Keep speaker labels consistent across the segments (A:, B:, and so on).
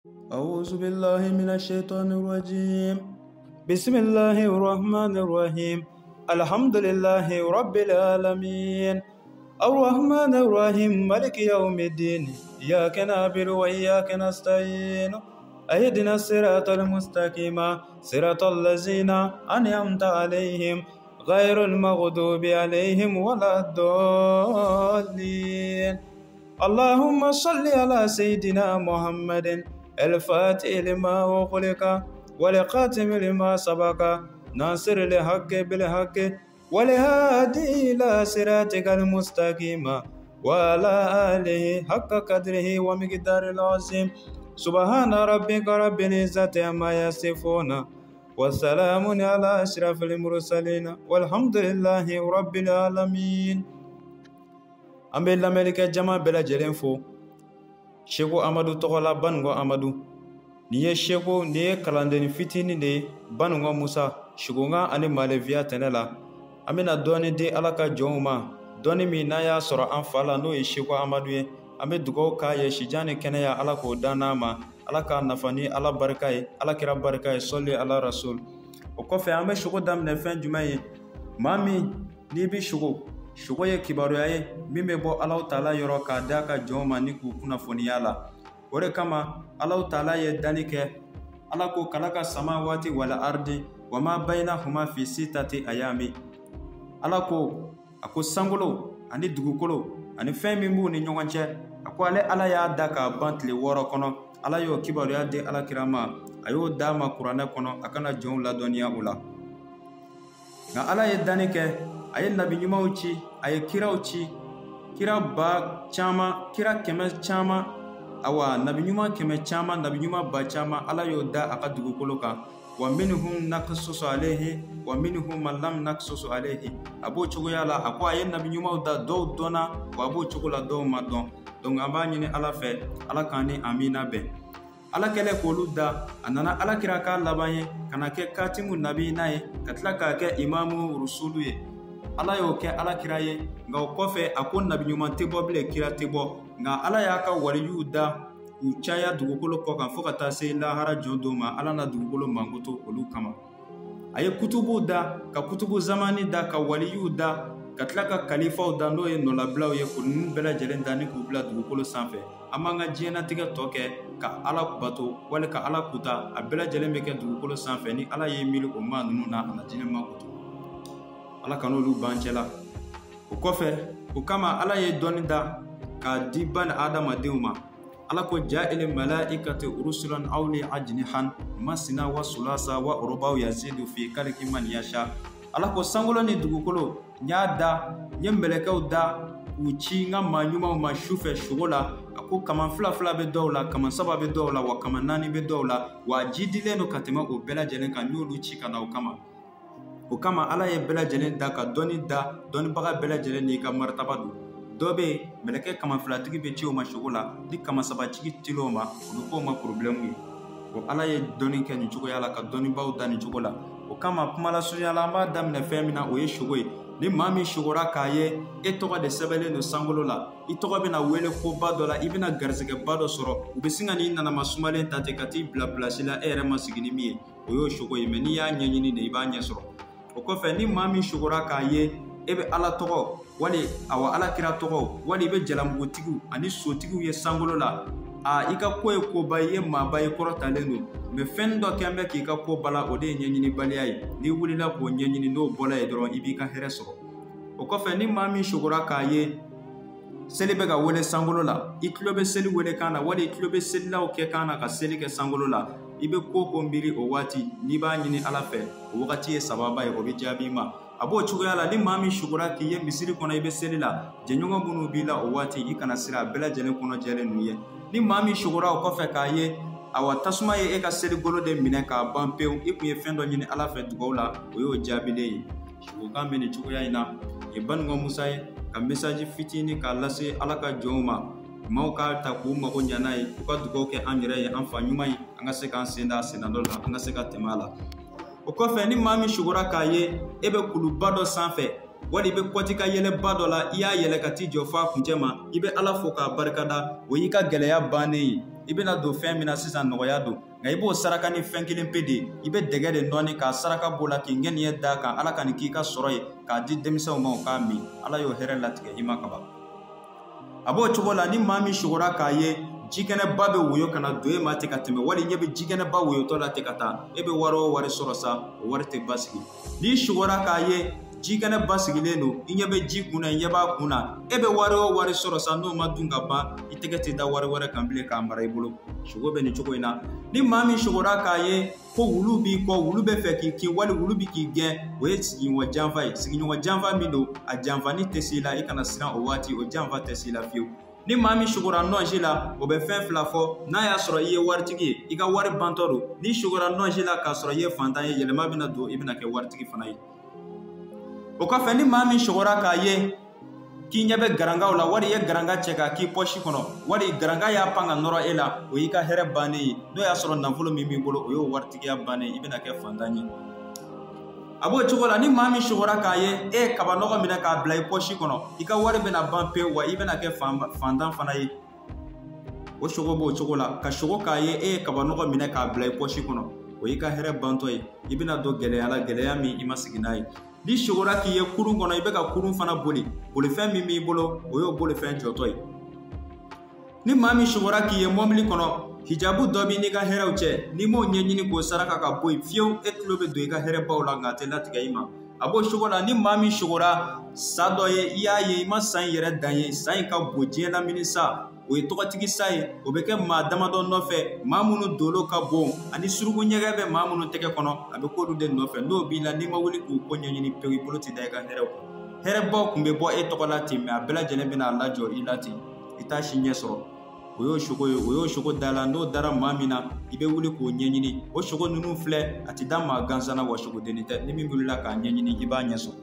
A: أعوذ بالله من الشيطان الرجيم. بسم الله الرحمن الرحيم. الحمد لله رب العالمين الرحمن الرحيم مالك يوم الدين إياك نعبد وإياك نستعين اهدنا الصراط المستقيم صراط الذين أنعمت عليهم غير المغضوب عليهم ولا الضالين. اللهم صل على سيدنا محمد الفاتح لما أغلق والخاتم لما سبق ناصر الحق بالحق والهادي إلى صراطك المستقيم وعلى آله حق قدره ومقدار العظيم. سبحان ربك رب العزة عما يصفون والسلام على أشرف المرسلين والحمد لله رب العالمين. أمبي لامريكا جما بلا جلنفو Sheko Amadou togola bango Amadou niye sheko niye kalandeni fitini de bango Musa sheko nga ani malevia tenela amina doni de alaka joma doni mi naya sora anfala no e sheko Amadou ye ame dugo ka ye shijani keneya alako danama alaka nafani ala barkaye alakira barkaye solli ala rasul o kofe ame sheko damne fen jumaye mami ni bi shoko ye kibaru ye min bɛ bɔ Alahu Taala yɔrɔ k'a d'a ka jɔnw ma ni k'u kunnafoniya la. O de kama Alahu Taala ye danni kɛ Ala ko kalaka samawati wal ardi wa ma baynahuma fi sittati ayami. Ala ko a ko sankolo ani dugukolo ani fɛn min b'u ni ɲɔgɔn cɛ a ko ale Ala y'a da k'a ban tile 6 kɔnɔ. Ala y'o kibaruya di Alakira ma a y'o d'a ma kuranɛ kɔnɔ a kana jɔnw ladɔnniya o la. Nka Ala ye danni kɛ a ye nabi ɲumanw ci a ye kiraw ci kira ba caman kira kɛmɛ caman awa nabi ɲuman kɛmɛ caman nabi ɲuman ba caman Ala y'o da a ka dugukolo kan wa minhum naqsusu alayhi wa minhum man lam naqsusu alayhi a b'o cogoya la a ko a ye nabi ɲumanw da dɔw dɔnna wa a b'o cogo la dɔw ma dɔn donc an b'a ɲini Ala fɛ Ala k'an ni amina bɛn Ala kɛlɛ k'olu da a nana Alakira k'a laban ye ka na kɛ katimu nabiyina ye ka tila k'a kɛ imamu rusulu ye Ala y'o kɛ Alakira ye nka o kɔfɛ a ko nabi ɲuman tɛ bɔ bilen kira tɛ bɔ nka Ala y'a ka waliyuw da k'u caya dugukolo kɔ kan fo ka taa se lahara jɔn dɔw ma Ala na dugukolo mankuto olu kama a ye kutubuw da ka kutubu zamani da ka waliyuw da ka tila ka kalifaw da n'o ye nɔlabilaw ye k'u ninnu bɛɛ lajɛlen da ni k'u bila dugukolo sanfɛ an b'an ka diɲɛnatigɛ tɔ kɛ ka Ala bato wali ka Ala kuta a bɛɛ lajɛlen bɛ kɛ dugukolo sanfɛ ni Ala ye miiri o maa ninnu na a na diinɛ mankuto Ala kan'olu ban cɛla o kɔfɛ o kama Ala ye dɔnni da k'a di bani adamadenw ma Ala ko ja'il malaikati rusulan awli ajnihan masina wa sulasa wa rubaw yazidu fi kalki man yasha Ala ko sankolo ni dugukolo n y'a da n ye mɛlɛkɛw da k'u ci n ka maa ɲumanw ma sufɛ sogo la a ko kaman 2 bɛ dɔw la kaman 3 bɛ dɔw la wa kaman 4 bɛ dɔw la wa ji dilen don ka tɛmɛ o bɛɛ lajɛlen kan n y'olu ci ka na o kama o kama Ala ye bɛɛ lajɛlen da ka dɔnni da dɔnnibaga bɛɛ lajɛlen n'i ka maritaba don dɔ bɛ yen mɛlɛkɛ kama 2tigi bɛ ci o ma sogo la ni kama 3tigi tili o ma o bɛ k'o ma problème ye o Ala ye dɔnni kɛ nin cogoya la ka dɔnnibaw da nin cogo la o kama kuma lasurunya la an b'a daminɛ fɛn min na o ye sogo ye ni maa min sogora k'a ye e tɔgɔ de sɛbɛnlen don sankolo la i tɔgɔ bɛna wele koba dɔ la i bɛna garisɛgɛba dɔ sɔrɔ u bɛ sin ka n'i nanama sumalen ta ten ka t'i bila place la e yɛrɛ ma sigi ni min ye o y'o sogo ye mais n'i y'a ɲɛɲini de i b'a ɲɛ sɔrɔ o kɔfɛ ni maa min sogora k'a ye e bɛ Ala tɔgɔ wali awa Alakira tɔgɔ wali i bɛ jalamugotigiw ani sotigiw ye sankolo la i ka ko ye koba ye maaba ye kɔrɔtalen don mais fɛn dɔ kɛn bɛ k'i ka ko bala o de ye ɲɛɲinibaliya ye n'i wulila k'o ɲɛɲini n'o bɔla ye dɔrɔn i b'i ka hɛrɛ sɔrɔ o kɔfɛ ni maa min sogora k'a ye seli bɛ ka wele sankolo la i tulo bɛ seli wele kan na wali i tulo bɛ selilaw kɛ kan na ka seli kɛ sankolo la i bɛ ko miiri o waati n'i b'a ɲini Ala fɛ o wagati ye sababa ye o bɛ jaabi ma a b'o cogoya la ni maa min sogora k'i ye misiri kɔnɔ i bɛ seli la jɛɲɔgɔn minnu b'i la o waati i kana siran a bɛɛ lajɛlen kɔnɔ jɛlen n'u ye ni maa min sogora o kɔfɛ k'a ye awa tasuma ye e ka seli golo de minɛ k'a ban pewu i tun ye fɛn dɔ ɲini Ala fɛ dugawu la o y'o jaabilen ye sogokan bɛ nin cogoya in na ye banugɔ Musa ye ka message fitinin k'a lase Ala ka jɔnw ma maaw k'a ta k'u mago ɲa n'a ye u ka dugawu kɛ an yɛrɛ ye an fa ɲuman ye an ka se k'an sen da senna dɔ la an ka se ka tɛmɛ a la o kɔfɛ ni maa min sogora k'a ye e bɛ kuluba dɔ sanfɛ wali be kɔti ka yɛlɛ ba dɔ la I y'a yɛlɛ ka t'i jɔ f'a kuncɛ ma I be Ala fo k'a barikada o y'i ka gɛlɛya bannen ye I bena don fɛn min na sisan nɔgɔya don nka I b'o saraka ni fɛn kelen pe de I be dɛgɛ de nɔɔni k'a saraka b'o la k'i ŋɛniɲɛ da kan Ala ka nin k'i ka sɔrɔ ye k'a di denmisɛnw ma o k'a min Ala y'o hɛrɛ latigɛ I ma kaban a b'o cogo la ni maa min sugora k'a ye jikɛnɛba bɛ woyo kana don e ma ten ka tɛmɛ wali ɲɛ bɛ jikɛnɛba woyotɔ la ten ka taa e bɛ wari o wari sɔrɔ sa o wari tɛ basigi n'i sugora k'a ye jikɛnɛ basigilen don I ɲɛ bɛ ji kunna I ɲɛ b'a kunna e bɛ wari o wari sɔrɔ sa n'o ma dun ka ban I tɛgɛ tɛ da wari wɛrɛ kan bilen k'a mara I bolo sugo bɛ nin cogo in na ni maa min sugora k'a ye ko wulu b'i kɔ wulu bɛ fɛ k'i kin wali wulu bɛ k'i gɛn o ye sigiɲɔgɔn janfa ye sigiɲɔgɔn janfa min don a janfani tɛ s'i la I kana siran o waati o janfa tɛ s'i la fiyewu ni maa min sugora nɔnsi la o bɛ fɛn fila fɔ n'a y'a sɔrɔ I ye waritigi ye I ka wari bantɔ don n'i sugora nɔnsi la k'a sɔrɔ I ye fantan ye yɛlɛma bɛna don I bɛna kɛ waritigi fana ye o kɔfɛ ni maa min sugora k'a ye k'i ɲɛ bɛ garangaw la wari I ye garanga cɛ k'a k'i pɔsi kɔnɔ wari garanga y'a pan ka nɔrɔ e la o y'i ka hɛrɛ bannen ye n'o y'a sɔrɔ nafolo min b'i bolo o y'o waritigiya bannen ye I bɛna kɛ fantan ye a b'o cogo la ni maa min sugora k'a ye e ye kaba nɔgɔ minɛ k'a bila I pɔsi kɔnɔ I ka wari bɛna ban pewu wa I bɛna kɛ fantan fana ye o sogo b'o cogo la ka sogo k'a ye e ye kaba nɔgɔ minɛ k'a bila I pɔsi kɔnɔ o y'i ka hɛrɛ bantɔ ye I bɛna don gɛlɛya la gɛlɛya min I ma sigi n'a ye n'i sugora k'i ye kurun kɔnɔ I bɛ ka kurun fana boli bolifɛn min b'i bolo o y'o bolifɛn jɔtɔ ye ni maa min sugora k'i ye mɔbili kɔnɔ hijabu dɔ b'i n'i ka hɛrɛw cɛ n'i m'o ɲɛɲini k'o saraka ka bɔ yen fiyewu e tulo bɛ don I ka hɛrɛbaw la nka a tɛ latigɛ I ma a b'o cogo la ni maa min sugora sa dɔ ye I y'a ye I ma san yɛrɛ dan ye san in ka bon diɲɛ lamini sa o ye tɔgɔtigi sa ye o bɛ kɛ maa damadɔ nɔfɛ maa minnu dolo ka bon ani suruku ɲɛgɛ bɛ maa minnu tɛgɛ kɔnɔ a bɛ k'olu de nɔfɛ n'o b'i la n'i ma wuli k'u ko ɲɛɲini pewu I bolo tɛ da I ka hɛrɛw kan hɛrɛbaw tun bɛ bɔ e tɔgɔ la ten mɛ a bɛɛ lajɛlen bɛna a lajɔ I la ten I t'a si ɲɛ sɔrɔ o y'o sogo ye o y'o sogo da la n'o dara maa min na I bɛ wuli k'o ɲɛɲini o sogo ninnu filɛ a tɛ da maa gansan na wa sogodennin tɛ ni min wulila k'a ɲɛɲini I b'a ɲɛ sɔrɔ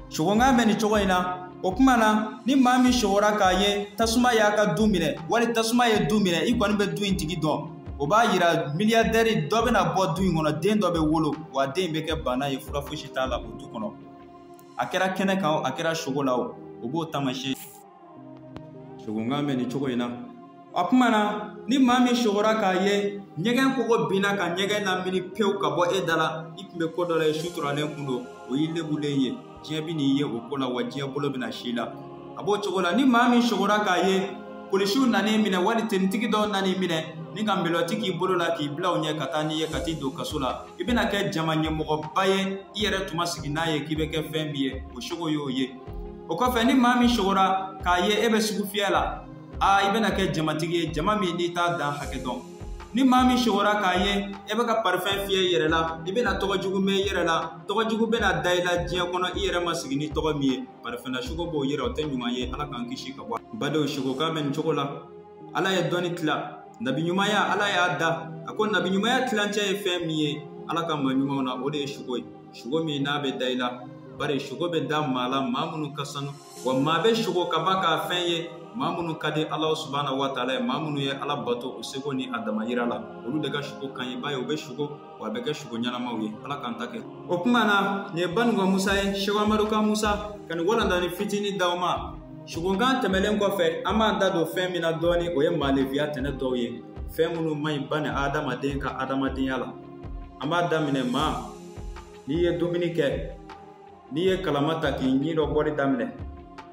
A: sogonkan bɛ nin cogo in na o kuma na ni maa min sugora k'a ye tasuma y'a ka du minɛ wali tasuma ye du minɛ I kɔni bɛ du in tigi dɔn o b'a yira miliyardɛri dɔ bɛna bɔ du in kɔnɔ den dɔ bɛ wolo wa den bɛ kɛ bana ye fura fosi t'a la o du kɔnɔ a kɛra kɛnɛ kan o a kɛra sogo la o b'o taamasiyɛn sogonkan bɛ nin cogo in na a kuma na ni maa min sugora k'a ye ɲɛgɛn kogo binna ka ɲɛgɛn lamini pewu ka bɔ e da la I tun bɛ ko dɔ la ye suturalen kun don o y'i lebulen ye diɲɛ bɛ n'i ye o ko la wa diɲɛ bolo bɛna si la a b'o cogo la ni maa min sugora k'a ye polisiw nan'i minɛ wali tenitigi dɔw nan'i minɛ ni ka melɔti k'i bolo la k'i bila u ɲɛ ka taa n'i ye ka t'i don kaso la I bɛna kɛ jama ɲɛmɔgɔba ye I yɛrɛ tun ma sigi n'a ye k'i bɛ kɛ fɛn min ye o cogo y'o ye o kɔfɛ ni maa min sugora k'a ye e bɛ sugu fiyɛ la I bɛna kɛ jamatigi ye jama min n'i t'a dan hakɛ dɔn ni maa min sugora k'a ye e bɛ ka parifɛn fiyɛ I yɛrɛ la I bɛna tɔgɔ jugu mɛn I yɛrɛ la tɔgɔ jugu bɛna da I la diɲɛ kɔnɔ I yɛrɛ ma sigi ni tɔgɔ min ye parifɛnna sugu b'o yira o tɛ ɲuman ye Ala k'an kisi ka bɔ badenw sugokan bɛ nin cogo la Ala ye dɔnni tila nabi ɲumanya Ala y'a da a ko nabi ɲumanya tilancɛ ye fɛn min ye Ala ka maa ɲumanw na o de ye sugo ye sugo min n'a bɛ da I la bari sugo bɛ da maa la maa minnu ka sanu wa maa bɛ sugo ka ban k'a fɛn ye maa minnu ka di Ala subhanahu wa taala ye maa minnu ye Ala bato o seko ni a dama yira la olu de ka sugo kan ye ba ye o bɛ sugo wa a bɛ kɛ sugo ɲɛnamaw ye Ala k'an ta kɛ o kuma na nin ye Banuga Musa ye Seku Amadu Kan Musa ka nin walandani fitinin d'aw ma sugokan tɛmɛlen kɔfɛ an b'an da don fɛn min na dɔɔni o ye maalefiya tɛnɛ dɔw ye fɛn minnu man ɲi bani adamaden ka adamadenya la an b'a daminɛ maa n'i ye dumuni kɛ n'i ye kalama ta k'i ɲi dɔ bɔli daminɛ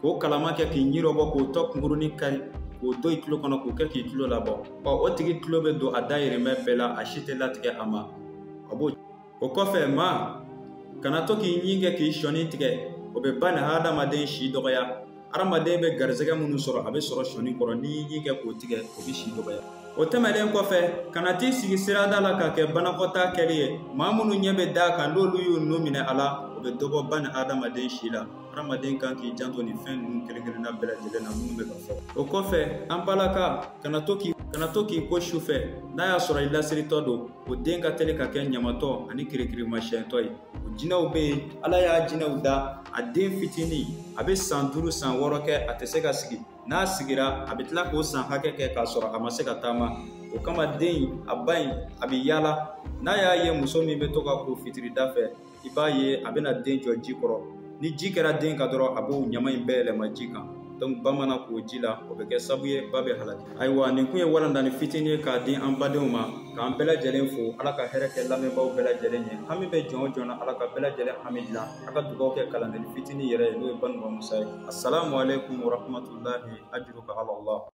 A: k'o kalama kɛ k'i ɲi dɔ bɔ k'o tɔ kunkurunin kari k'o don I tulo kɔnɔ k'o kɛ k'i tulo labɔ o tigi tulo bɛ don a dayirimɛ bɛɛ la a si tɛ latigɛ a ma a b'o o kɔfɛ maa kana to k'i ɲi kɛ k'i sɔni tigɛ o bɛ bani hadamaden si dɔgɔya hadamaden bɛ garizɛgɛ minnu sɔrɔ a bɛ sɔrɔ sɔni kɔrɔ n'i y'i ɲi kɛ k'o tigɛ o bɛ si dɔgɔya o tɛmɛnen kɔfɛ kana t'i sigi sirada la ka kɛ banakɔtaa kɛli ye maa minnu ɲɛ bɛ da kan n'olu y'u nu minɛ a la o bɛ dɔ bɔ bani hadamaden si la hadamaden kan k'i janto nin fɛn ninnu kelen-kelenna bɛɛ lajɛlen na minnu bɛ ka fɔ o kɔfɛ an balaka kana to k'i ko su fɛ n'a y'a sɔrɔ I lasiritɔ don o den ka teli ka kɛ ɲamatɔ ani kirikirimasiyɛntɔ ye o jinɛw bɛ yen Ala y'a jinɛw da a den fitinin a bɛ san 5 san 6 kɛ a tɛ se ka sigi n'a sigira a bɛ tila k'o san hakɛ kɛ k'a sɔrɔ a ma se ka taama o kama den in a ba in a bɛ yaala n'a y'a ye muso min bɛ to ka ko fitirida fɛ I b'a ye a bɛna den jɔ ji kɔrɔ ni ji kɛra den ka dɔrɔn a b'o ɲama in bɛɛ yɛlɛma ji kan donc bamanan k'o ji la o bɛ kɛ sababu ye ba bɛ halaki ayiwa nin kun ye walanda fitinin ye k'a di an badenw ma k'an bɛɛ lajɛlen fo ala ka hɛrɛ kɛ lamɛnbaw bɛɛ lajɛlen ye hami bɛ jɔn o jɔn na ala ka bɛɛ lajɛlen hami dilan a ka dugawu kɛ kalanden fitinin yɛrɛ ye n'o ye Banuba Musa ye assalamu alaikum warahmatullahi ajruka ala Allah